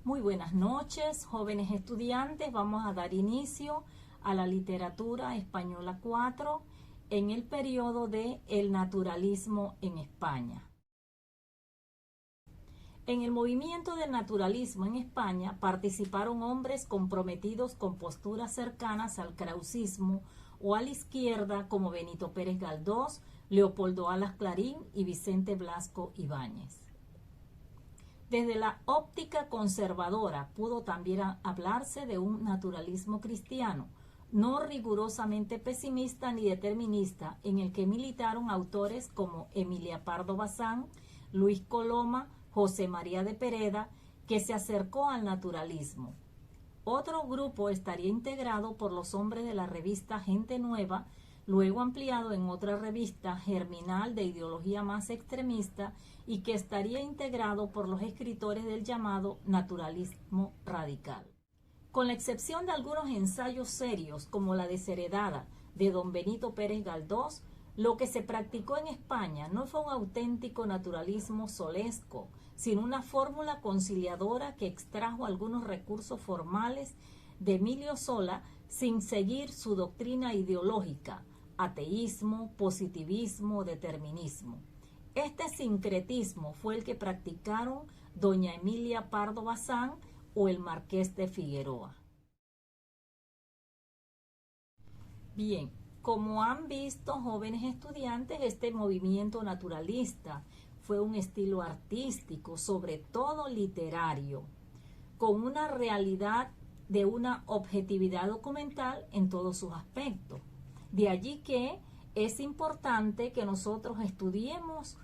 Muy buenas noches, jóvenes estudiantes. Vamos a dar inicio a la literatura española 4 en el periodo de el naturalismo en España. En el movimiento del naturalismo en España participaron hombres comprometidos con posturas cercanas al krausismo o a la izquierda como Benito Pérez Galdós, Leopoldo Alas Clarín y Vicente Blasco Ibáñez. Desde la óptica conservadora pudo también hablarse de un naturalismo cristiano, no rigurosamente pesimista ni determinista, en el que militaron autores como Emilia Pardo Bazán, Luis Coloma, José María de Pereda, que se acercó al naturalismo. Otro grupo estaría integrado por los hombres de la revista Gente Nueva, luego ampliado en otra revista germinal de ideología más extremista y que estaría integrado por los escritores del llamado naturalismo radical. Con la excepción de algunos ensayos serios como la desheredada de don Benito Pérez Galdós, lo que se practicó en España no fue un auténtico naturalismo solesco, sino una fórmula conciliadora que extrajo algunos recursos formales de Emilio Sola sin seguir su doctrina ideológica, ateísmo, positivismo, determinismo. Este sincretismo fue el que practicaron doña Emilia Pardo Bazán o el Marqués de Figueroa. Bien, como han visto jóvenes estudiantes, este movimiento naturalista fue un estilo artístico, sobre todo literario, con una realidad de una objetividad documental en todos sus aspectos. De allí que es importante que nosotros estudiemos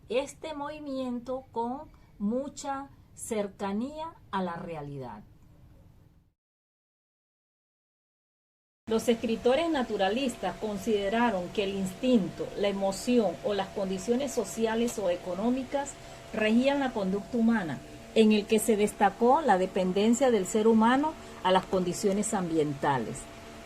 este movimiento con mucha cercanía a la realidad. Los escritores naturalistas consideraron que el instinto, la emoción o las condiciones sociales o económicas regían la conducta humana, en el que se destacó la dependencia del ser humano a las condiciones ambientales.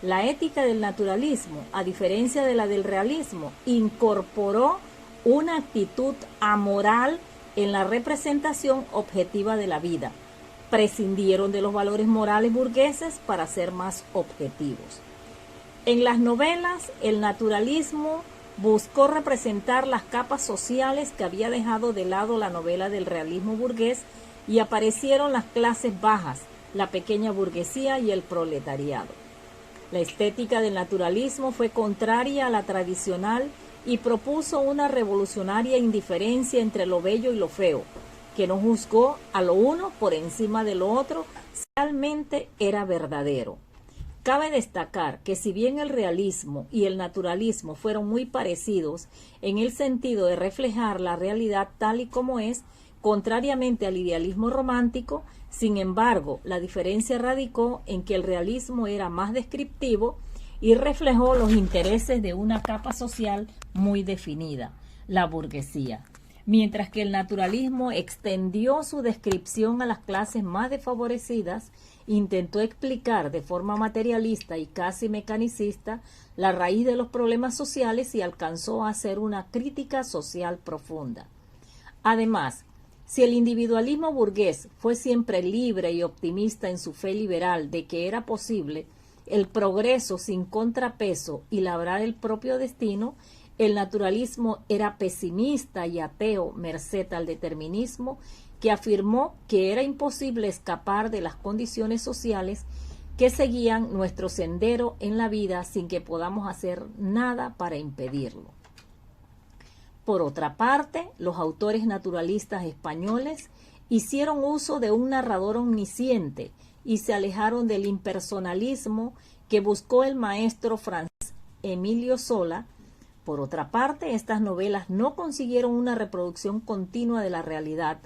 La ética del naturalismo, a diferencia de la del realismo, incorporó una actitud amoral en la representación objetiva de la vida. Prescindieron de los valores morales burgueses para ser más objetivos. En las novelas, el naturalismo buscó representar las capas sociales que había dejado de lado la novela del realismo burgués y aparecieron las clases bajas, la pequeña burguesía y el proletariado. La estética del naturalismo fue contraria a la tradicional y propuso una revolucionaria indiferencia entre lo bello y lo feo, que no juzgó a lo uno por encima de lo otro, si realmente era verdadero. Cabe destacar que si bien el realismo y el naturalismo fueron muy parecidos en el sentido de reflejar la realidad tal y como es, contrariamente al idealismo romántico, sin embargo, la diferencia radicó en que el realismo era más descriptivo y reflejó los intereses de una capa social muy definida, la burguesía, mientras que el naturalismo extendió su descripción a las clases más desfavorecidas, intentó explicar de forma materialista y casi mecanicista la raíz de los problemas sociales y alcanzó a hacer una crítica social profunda. Además, si el individualismo burgués fue siempre libre y optimista en su fe liberal de que era posible el progreso sin contrapeso y labrar el propio destino, el naturalismo era pesimista y ateo merced al determinismo, que afirmó que era imposible escapar de las condiciones sociales que seguían nuestro sendero en la vida sin que podamos hacer nada para impedirlo. Por otra parte, los autores naturalistas españoles hicieron uso de un narrador omnisciente y se alejaron del impersonalismo que buscó el maestro francés Emilio Sola. Por otra parte, estas novelas no consiguieron una reproducción continua de la realidad,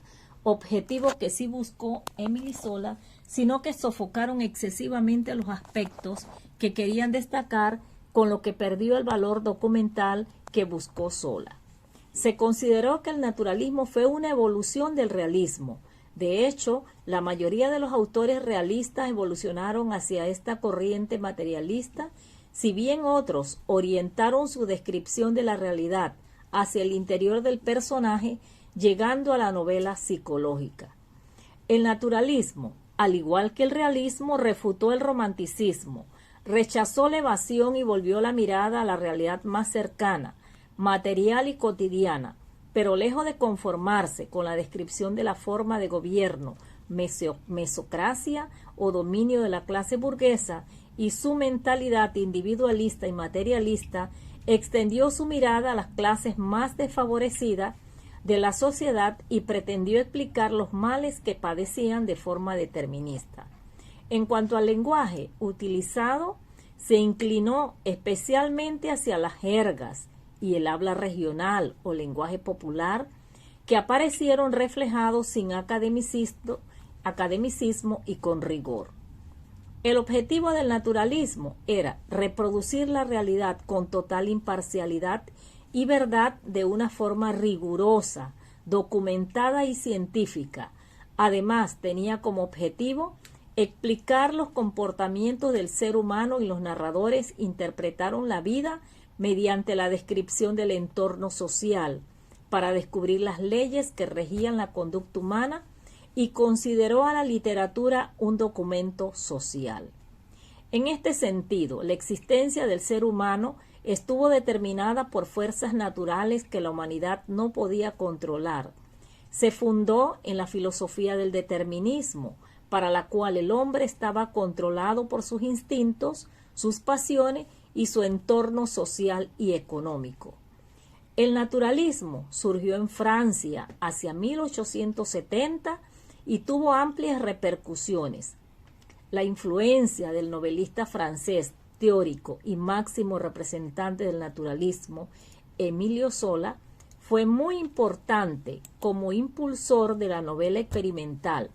objetivo que sí buscó Emilio Sola, sino que sofocaron excesivamente los aspectos que querían destacar, con lo que perdió el valor documental que buscó Sola. Se consideró que el naturalismo fue una evolución del realismo. De hecho, la mayoría de los autores realistas evolucionaron hacia esta corriente materialista, si bien otros orientaron su descripción de la realidad hacia el interior del personaje, llegando a la novela psicológica. El naturalismo, al igual que el realismo, refutó el romanticismo, rechazó la evasión y volvió la mirada a la realidad más cercana, material y cotidiana, pero lejos de conformarse con la descripción de la forma de gobierno, mesocracia o dominio de la clase burguesa y su mentalidad individualista y materialista, extendió su mirada a las clases más desfavorecidas de la sociedad y pretendió explicar los males que padecían de forma determinista. En cuanto al lenguaje utilizado, se inclinó especialmente hacia las jergas y el habla regional o lenguaje popular, que aparecieron reflejados sin academicismo y con rigor. El objetivo del naturalismo era reproducir la realidad con total imparcialidad y verdad de una forma rigurosa, documentada y científica. Además, tenía como objetivo explicar los comportamientos del ser humano, y los narradores interpretaron la vida mediante la descripción del entorno social para descubrir las leyes que regían la conducta humana, y consideró a la literatura un documento social. En este sentido, la existencia del ser humano estuvo determinada por fuerzas naturales que la humanidad no podía controlar. Se fundó en la filosofía del determinismo, para la cual el hombre estaba controlado por sus instintos, sus pasiones y su entorno social y económico. El naturalismo surgió en Francia hacia 1870 y tuvo amplias repercusiones. La influencia del novelista francés, teórico y máximo representante del naturalismo, Emilio Zola, fue muy importante como impulsor de la novela experimental,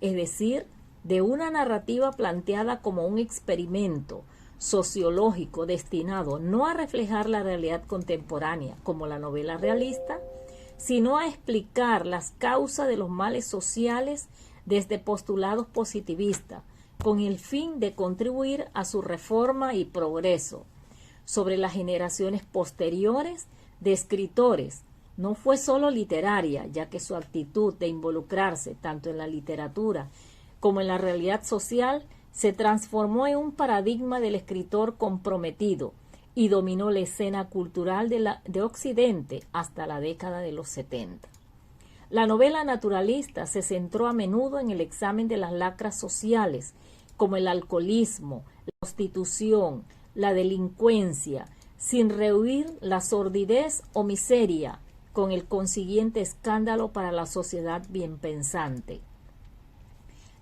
es decir, de una narrativa planteada como un experimento sociológico destinado no a reflejar la realidad contemporánea como la novela realista, sino a explicar las causas de los males sociales desde postulados positivistas, con el fin de contribuir a su reforma y progreso. Sobre las generaciones posteriores de escritores, no fue solo literaria, ya que su actitud de involucrarse tanto en la literatura como en la realidad social se transformó en un paradigma del escritor comprometido y dominó la escena cultural de Occidente hasta la década de los 70. La novela naturalista se centró a menudo en el examen de las lacras sociales, como el alcoholismo, la prostitución, la delincuencia, sin rehuir la sordidez o miseria, con el consiguiente escándalo para la sociedad bien pensante.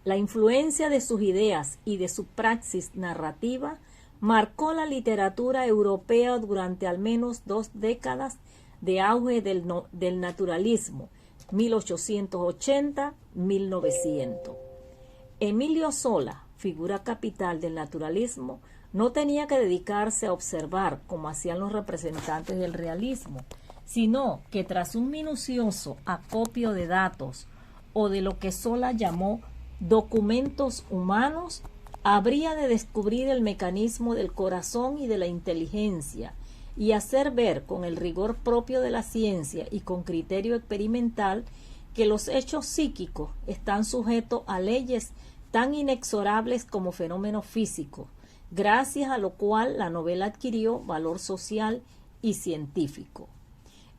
La influencia de sus ideas y de su praxis narrativa marcó la literatura europea durante al menos 2 décadas de auge del naturalismo, 1880-1900. Emilio Zola, figura capital del naturalismo, no tenía que dedicarse a observar como hacían los representantes del realismo, sino que tras un minucioso acopio de datos o de lo que Zola llamó documentos humanos, habría de descubrir el mecanismo del corazón y de la inteligencia y hacer ver con el rigor propio de la ciencia y con criterio experimental que los hechos psíquicos están sujetos a leyes tan inexorables como fenómenos físicos, gracias a lo cual la novela adquirió valor social y científico.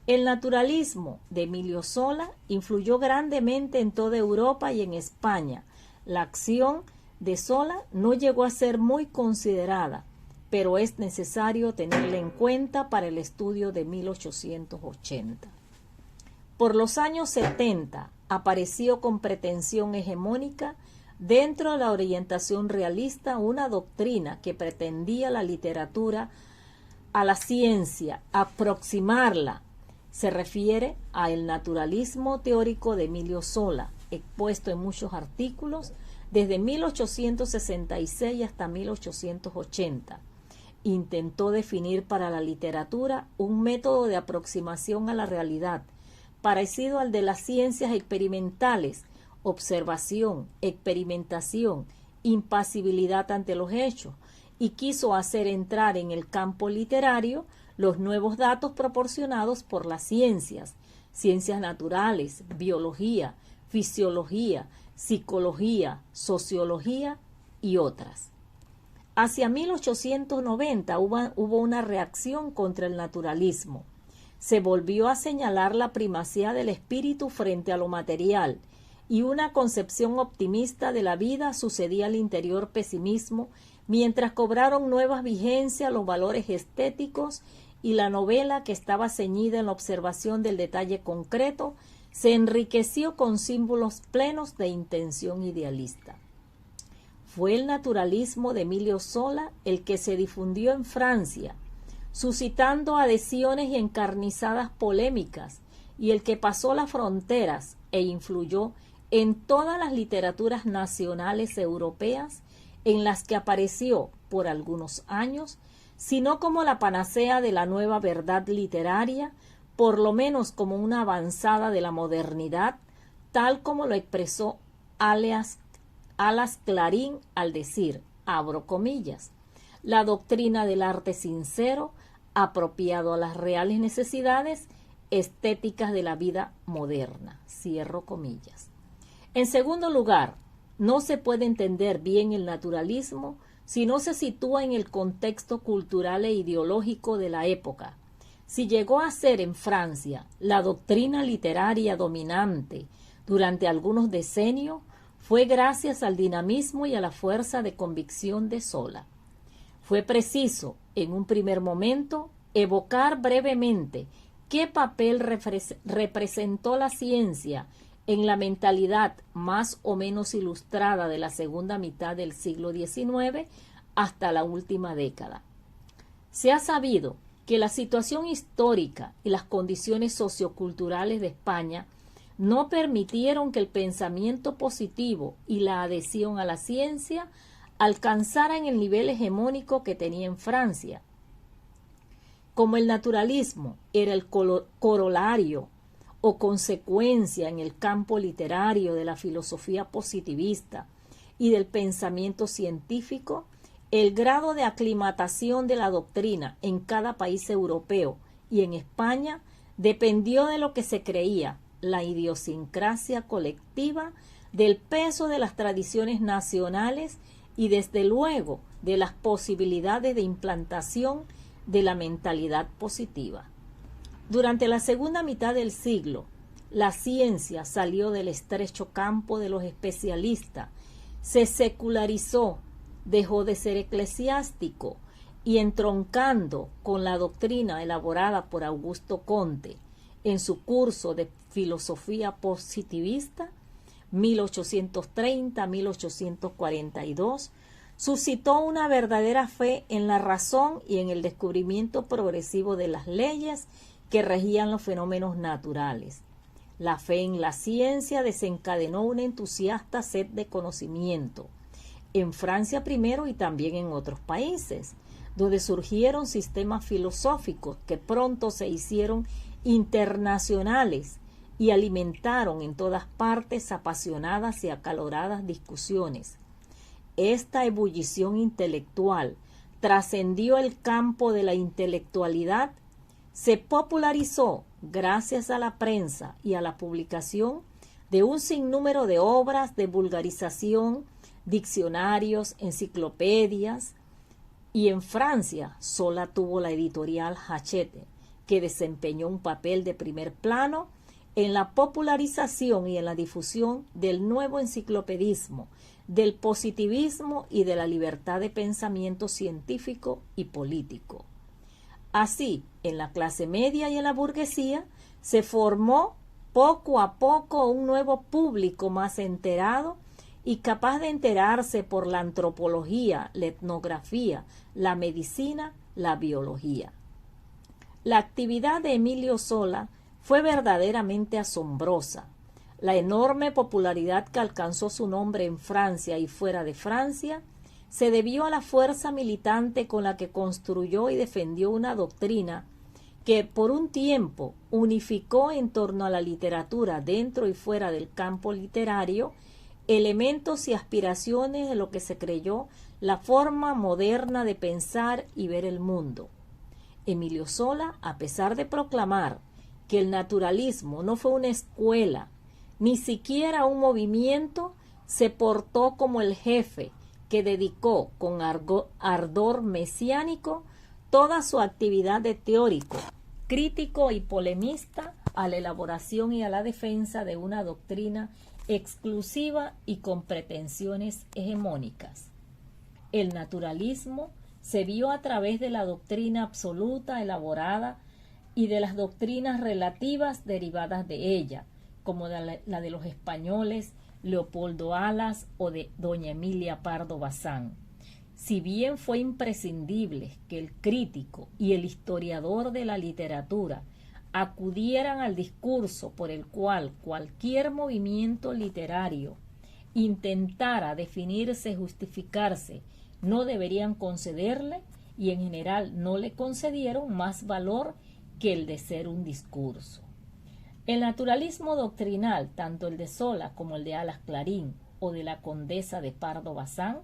El naturalismo de Emilio Zola influyó grandemente en toda Europa y en España. La acción de Zola no llegó a ser muy considerada, pero es necesario tenerla en cuenta para el estudio de 1880. Por los años 70 apareció con pretensión hegemónica dentro de la orientación realista una doctrina que pretendía la literatura a la ciencia, aproximarla. Se refiere al naturalismo teórico de Emilio Zola, expuesto en muchos artículos desde 1866 hasta 1880. Intentó definir para la literatura un método de aproximación a la realidad, parecido al de las ciencias experimentales: observación, experimentación, impasibilidad ante los hechos, y quiso hacer entrar en el campo literario los nuevos datos proporcionados por las ciencias naturales, biología, fisiología, psicología, sociología y otras. Hacia 1890 hubo una reacción contra el naturalismo. Se volvió a señalar la primacía del espíritu frente a lo material, y una concepción optimista de la vida sucedía al interior pesimismo, mientras cobraron nuevas vigencias los valores estéticos y la novela, que estaba ceñida en la observación del detalle concreto, se enriqueció con símbolos plenos de intención idealista. Fue el naturalismo de Emilio Zola el que se difundió en Francia, suscitando adhesiones y encarnizadas polémicas, y el que pasó las fronteras e influyó en todas las literaturas nacionales europeas, en las que apareció por algunos años, sino como la panacea de la nueva verdad literaria, por lo menos como una avanzada de la modernidad, tal como lo expresó Alas Clarín al decir, abro comillas, la doctrina del arte sincero, apropiado a las reales necesidades estéticas de la vida moderna, cierro comillas. En segundo lugar, no se puede entender bien el naturalismo si no se sitúa en el contexto cultural e ideológico de la época. Si llegó a ser en Francia la doctrina literaria dominante durante algunos decenios, fue gracias al dinamismo y a la fuerza de convicción de Zola. Fue preciso, en un primer momento, evocar brevemente qué papel representó la ciencia en la mentalidad más o menos ilustrada de la segunda mitad del siglo XIX hasta la última década. Se ha sabido que la situación histórica y las condiciones socioculturales de España no permitieron que el pensamiento positivo y la adhesión a la ciencia alcanzaran el nivel hegemónico que tenía en Francia. Como el naturalismo era el corolario o consecuencia en el campo literario de la filosofía positivista y del pensamiento científico, el grado de aclimatación de la doctrina en cada país europeo y en España dependió de lo que se creía, la idiosincrasia colectiva, del peso de las tradiciones nacionales y desde luego de las posibilidades de implantación de la mentalidad positiva. Durante la segunda mitad del siglo, la ciencia salió del estrecho campo de los especialistas, se secularizó, dejó de ser eclesiástico y, entroncando con la doctrina elaborada por Augusto Comte en su curso de filosofía positivista, 1830-1842, suscitó una verdadera fe en la razón y en el descubrimiento progresivo de las leyes que regían los fenómenos naturales. La fe en la ciencia desencadenó una entusiasta sed de conocimiento, en Francia primero y también en otros países, donde surgieron sistemas filosóficos que pronto se hicieron internacionales y alimentaron en todas partes apasionadas y acaloradas discusiones. Esta ebullición intelectual trascendió el campo de la intelectualidad, se popularizó gracias a la prensa y a la publicación de un sinnúmero de obras de vulgarización, diccionarios, enciclopedias, y en Francia Zola tuvo la editorial Hachette, que desempeñó un papel de primer plano en la popularización y en la difusión del nuevo enciclopedismo, del positivismo y de la libertad de pensamiento científico y político. Así, en la clase media y en la burguesía se formó poco a poco un nuevo público más enterado y capaz de enterarse por la antropología, la etnografía, la medicina, la biología. La actividad de Emilio Zola fue verdaderamente asombrosa. La enorme popularidad que alcanzó su nombre en Francia y fuera de Francia se debió a la fuerza militante con la que construyó y defendió una doctrina que por un tiempo unificó en torno a la literatura dentro y fuera del campo literario elementos y aspiraciones de lo que se creyó la forma moderna de pensar y ver el mundo. Emilio Zola, a pesar de proclamar que el naturalismo no fue una escuela ni siquiera un movimiento, se portó como el jefe que dedicó con ardor mesiánico toda su actividad de teórico, crítico y polemista a la elaboración y a la defensa de una doctrina exclusiva y con pretensiones hegemónicas. El naturalismo se vio a través de la doctrina absoluta elaborada y de las doctrinas relativas derivadas de ella, como la de los españoles Leopoldo Alas o de doña Emilia Pardo Bazán. Si bien fue imprescindible que el crítico y el historiador de la literatura acudieran al discurso por el cual cualquier movimiento literario intentara definirse, justificarse, no deberían concederle, y en general no le concedieron, más valor que el de ser un discurso. El naturalismo doctrinal, tanto el de Sola como el de Alas Clarín o de la condesa de Pardo Bazán,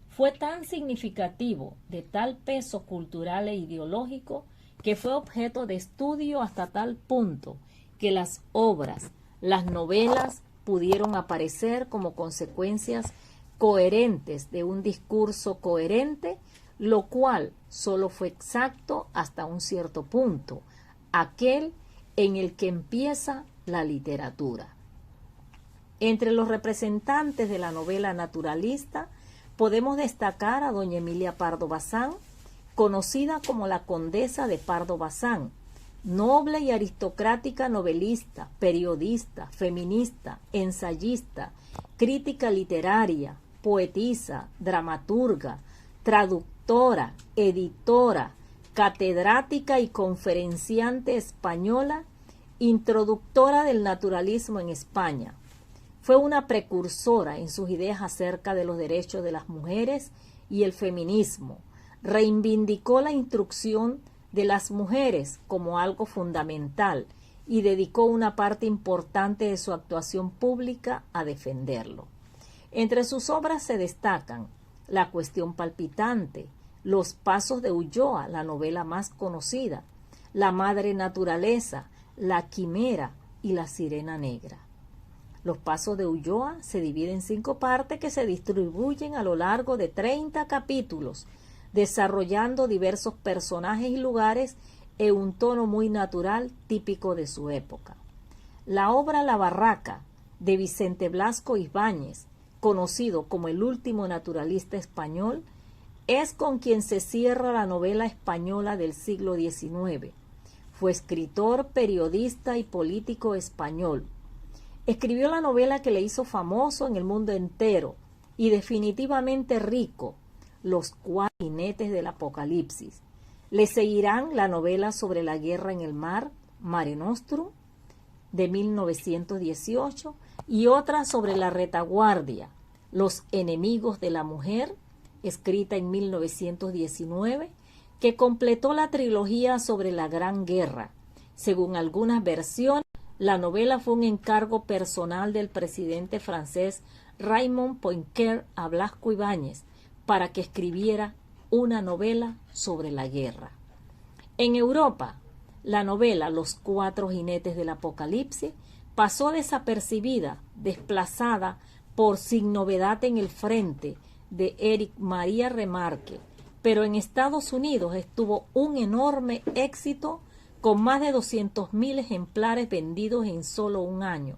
fue tan significativo, de tal peso cultural e ideológico, que fue objeto de estudio hasta tal punto que las obras, las novelas, pudieron aparecer como consecuencias coherentes de un discurso coherente, lo cual solo fue exacto hasta un cierto punto, aquel en el que empieza la literatura. Entre los representantes de la novela naturalista podemos destacar a doña Emilia Pardo Bazán, conocida como la condesa de Pardo Bazán, noble y aristocrática novelista, periodista, feminista, ensayista, crítica literaria, poetisa, dramaturga, traductora, editora, catedrática y conferenciante española, introductora del naturalismo en España. Fue una precursora en sus ideas acerca de los derechos de las mujeres y el feminismo. Reivindicó la instrucción de las mujeres como algo fundamental y dedicó una parte importante de su actuación pública a defenderlo. Entre sus obras se destacan La cuestión palpitante, Los pasos de Ulloa, la novela más conocida, La madre naturaleza, La quimera y La sirena negra. Los pasos de Ulloa se dividen en 5 partes que se distribuyen a lo largo de 30 capítulos, desarrollando diversos personajes y lugares en un tono muy natural típico de su época. La obra La barraca, de Vicente Blasco Ibáñez, conocido como el último naturalista español, es con quien se cierra la novela española del siglo XIX. Fue escritor, periodista y político español. Escribió la novela que le hizo famoso en el mundo entero y definitivamente rico, Los 4 jinetes del Apocalipsis. Le seguirán la novela sobre la guerra en el mar, Mare Nostrum, de 1918, y otra sobre la retaguardia, Los enemigos de la mujer, escrita en 1919, que completó la trilogía sobre la Gran Guerra. Según algunas versiones, la novela fue un encargo personal del presidente francés Raymond Poincaré a Blasco Ibáñez para que escribiera una novela sobre la guerra. En Europa, la novela Los 4 jinetes del Apocalipsis pasó desapercibida, desplazada por Sin novedad en el frente, de Éric Maria Remarque, pero en Estados Unidos estuvo un enorme éxito con más de 200.000 ejemplares vendidos en solo un año.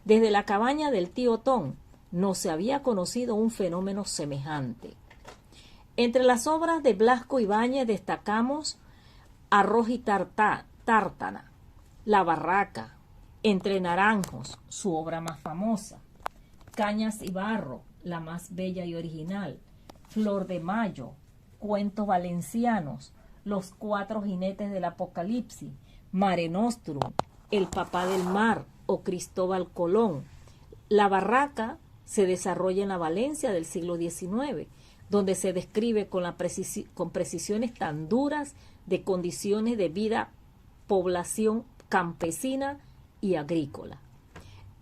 Desde La cabaña del tío Tom no se había conocido un fenómeno semejante. Entre las obras de Blasco Ibáñez destacamos Arroz y tártana, La barraca, Entre naranjos, su obra más famosa, Cañas y barro, la más bella y original, Flor de mayo, Cuentos valencianos, Los 4 jinetes del Apocalipsis, Mare Nostrum, El papá del mar o Cristóbal Colón. La barraca se desarrolla en la Valencia del siglo XIX, donde se describe con precisiones tan duras de condiciones de vida, población campesina y agrícola.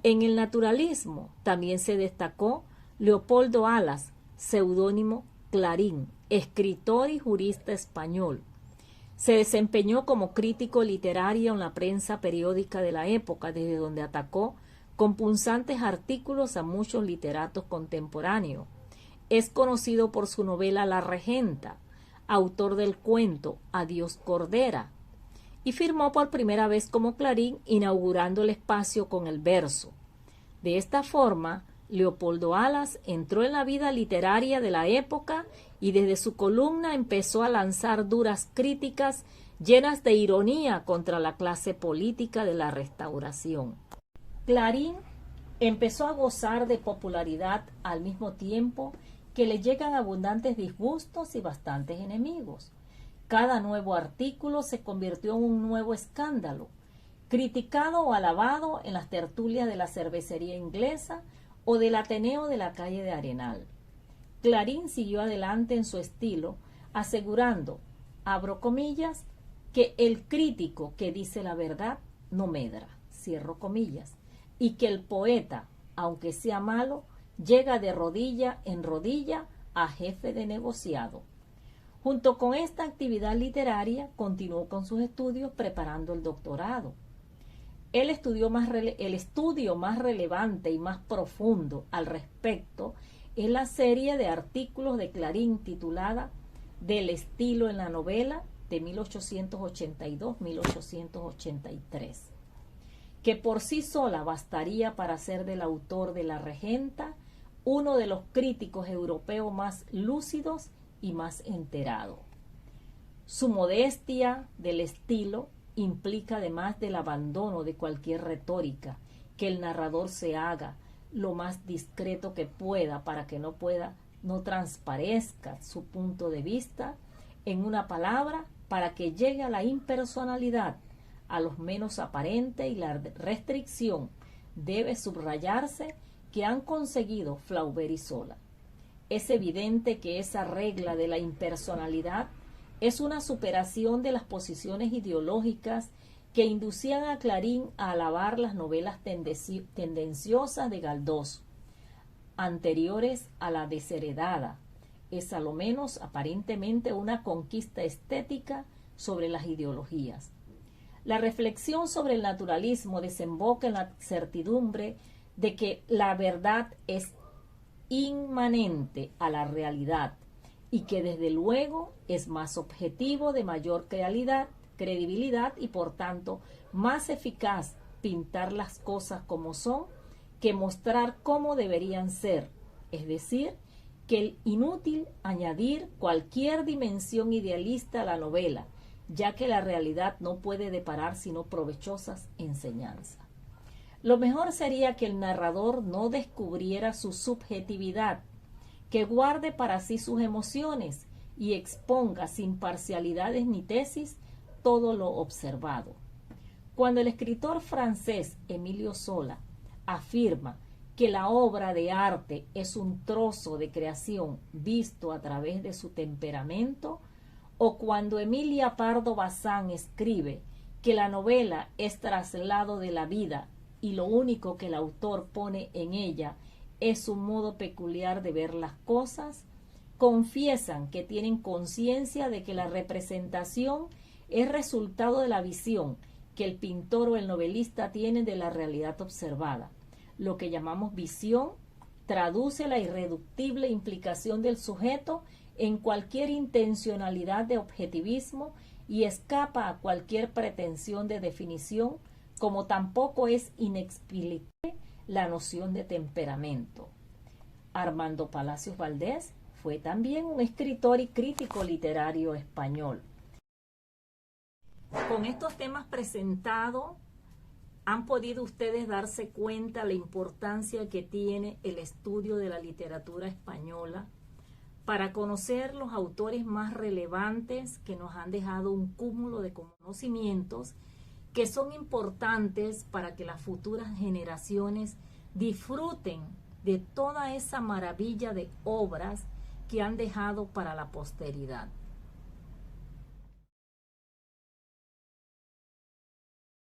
En el naturalismo también se destacó Leopoldo Alas, seudónimo Clarín, escritor y jurista español. Se desempeñó como crítico literario en la prensa periódica de la época, desde donde atacó con punzantes artículos a muchos literatos contemporáneos. Es conocido por su novela La Regenta, autor del cuento Adiós Cordera, y firmó por primera vez como Clarín, inaugurando el espacio con el verso. De esta forma, Leopoldo Alas entró en la vida literaria de la época y desde su columna empezó a lanzar duras críticas llenas de ironía contra la clase política de la Restauración. Clarín empezó a gozar de popularidad al mismo tiempo que le llegan abundantes disgustos y bastantes enemigos. Cada nuevo artículo se convirtió en un nuevo escándalo, criticado o alabado en las tertulias de la cervecería inglesa o del Ateneo de la calle de Arenal. Clarín siguió adelante en su estilo, asegurando, abro comillas, que el crítico que dice la verdad no medra, cierro comillas, y que el poeta, aunque sea malo, llega de rodilla en rodilla a jefe de negociado. Junto con esta actividad literaria, continuó con sus estudios preparando el doctorado. El estudio más relevante y más profundo al respecto es la serie de artículos de Clarín titulada Del estilo en la novela de 1882-1883, que por sí sola bastaría para hacer del autor de La Regenta uno de los críticos europeos más lúcidos y más enterados. Su modestia del estilo implica, además del abandono de cualquier retórica, que el narrador se haga lo más discreto que pueda para que no transparezca su punto de vista, en una palabra, para que llegue a la impersonalidad, a lo menos aparente, y la restricción debe subrayarse que han conseguido Flaubert y Zola. Es evidente que esa regla de la impersonalidad es una superación de las posiciones ideológicas que inducían a Clarín a alabar las novelas tendenciosas de Galdós, anteriores a la desheredada. Es a lo menos aparentemente una conquista estética sobre las ideologías. La reflexión sobre el naturalismo desemboca en la certidumbre de que la verdad es inmanente a la realidad y que desde luego es más objetivo, de mayor credibilidad y por tanto más eficaz pintar las cosas como son que mostrar cómo deberían ser, es decir, que es inútil añadir cualquier dimensión idealista a la novela, ya que la realidad no puede deparar sino provechosas enseñanzas. Lo mejor sería que el narrador no descubriera su subjetividad, que guarde para sí sus emociones y exponga sin parcialidades ni tesis todo lo observado. Cuando el escritor francés Emilio Zola afirma que la obra de arte es un trozo de creación visto a través de su temperamento, o cuando Emilia Pardo Bazán escribe que la novela es traslado de la vida y lo único que el autor pone en ella es un modo peculiar de ver las cosas, confiesan que tienen conciencia de que la representación es resultado de la visión que el pintor o el novelista tiene de la realidad observada. Lo que llamamos visión traduce la irreductible implicación del sujeto en cualquier intencionalidad de objetivismo y escapa a cualquier pretensión de definición, como tampoco es inexplicable la noción de temperamento. Armando Palacios Valdés fue también un escritor y crítico literario español. Con estos temas presentados, han podido ustedes darse cuenta la importancia que tiene el estudio de la literatura española para conocer los autores más relevantes que nos han dejado un cúmulo de conocimientos que son importantes para que las futuras generaciones disfruten de toda esa maravilla de obras que han dejado para la posteridad.